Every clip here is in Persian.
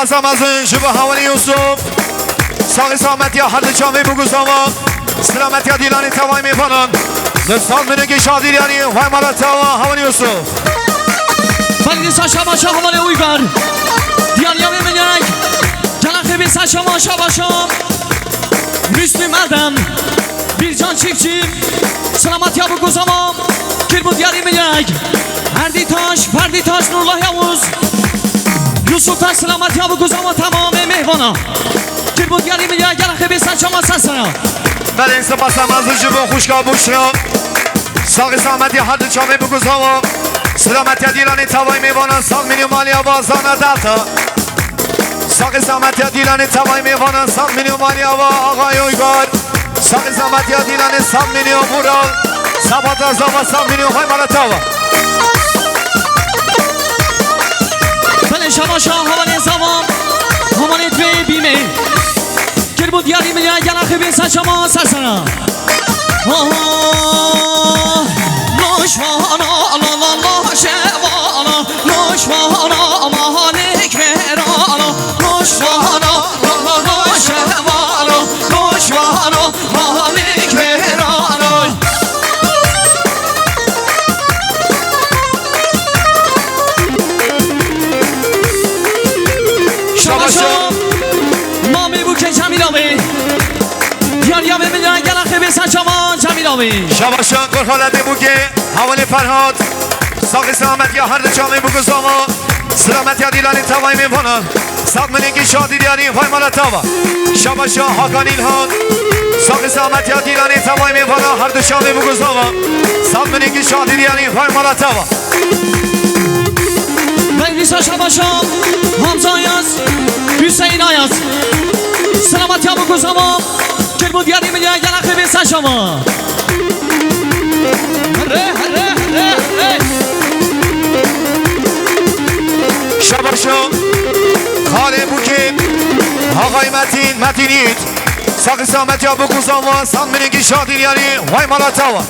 پاسم از شبه هوانی یوسف ساقی سلامتی هر جامعه بگوزاما سلامتی دیلانی توای میبانن دستان منگی شادی یعنی وای مالا توا هوانی یوسف فریدی ساشا باشا هوانی اویگر دیانی هم میبینیگ جناخی بی ساشا باشا باشا مسلم ادم بیرجان چیفچی سلامتی بگوزاما کربو دیانی میبینیگ فردی تاش نورالله یوز یوسف تا سلامتی بگوزاما تمام میوانا کربو دیانی میبینیگ جناخی بی ساشا باشا سنا بله این سپاسم از جبه خوشگاه بوشنم ساقی سلامتی هر جامعه بگوزاما سلامتی دیلانی توای میوانن سال میلیون مالی آوازان داتا ساقی سلامتی دیلانی توای میوانن سال میلیون مالی آقای اویگار ساقی سلامتی دیلانی سال میلیون بورال سبات از آقا سال میلیون های مالا توا بله شما هوانی زمان هوانی دوی بیمه کربو دیاری میلیون گناخی بیسا شما سرسنا نوشوانا شوانا نوشوانا مالک مهرانا نوشوانا شوانا نوشوانا مالک مهرانا شباشو مامی بو که جمیلامی دیاریا بمیدن گناخی بیسن شما جمیلامی شباشان قرخالتی بو که حوالی فرهاد ساقی سلامتی هر جامعه بگوزاما سلامتی دیلانی توای میبانن ساق منگی شادی دیاری وای مالا توا شباشا حاکان ایلهان ساقی سلامتی دیلانی توای میبانن هر جامعه بگوزاما ساق منگی شادی دیاری وای مالا توا مجلس شباشا حمزه آیاز حسین آیاز سلامتی بگوزاما کربو دیاری میلیون گناخی بیسا شما شباشو خاله بوکین آقای متینید ساقی سلامتی ها بگوزام و سان منگی شادی یاری وای مالا توا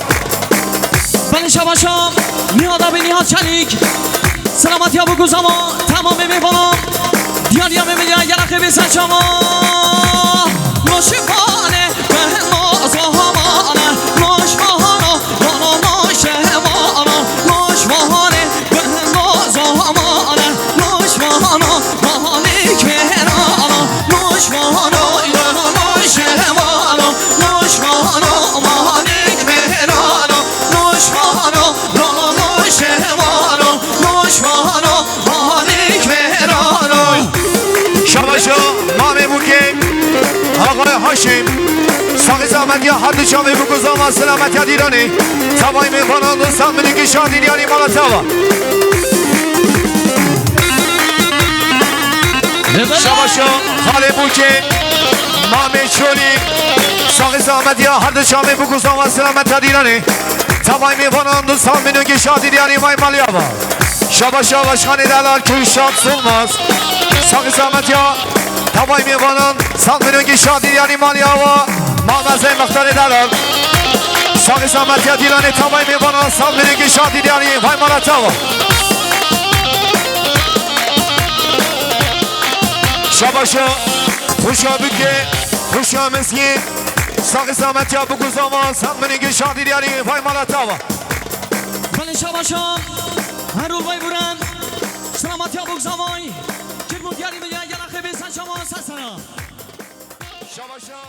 بله شباشا نیادا به نیاد چلیک سلامتی ها بگوزام و تمام میبانم دیاری ها میبینی گرخی بیسن شما نوشفانه به نازامانه نوشفانه نوشفانه نوشفانه به نازامانه نوشفانه مالک مهرانا نوشفانه نوشفانه نوشفانه مالک مهرانا نوشفانه نوشفانه نوشفانه مالک مهرانا شباشو مامه بوکه آقای هاشم ساقی زحمتی ها هر جامعه بگوزام و سلامتی ها دیرانی توای میکنن دوستان منگی شادی یاری مالا توا شباشو خاله بوکه مامه چوری ساقی زحمتی ها هر جامعه بگوزام و سلامتی ها دیرانی توای میکنن دوستان منگی شادی یاری وای مالا توا شباشو وشخانی دلال که شاد سلماز ساقی زحمتی ها توای میوانن سال منگی شادی یعنی مالی ها و مامزه مختار دلال ساقی زحمتی ها دیلانی توای میوانن سال منگی شادی یعنی وای مالا توا شباشو خوشا بگه خوشا مسکی ساقی زحمتی ها بگوزام و سال منگی شادی یعنی وای مالا توا بله شباشا هر رو بای برن سلامتی ها بگذامای که بود یاری میگه گرخه بیسن شما سسنا شباشا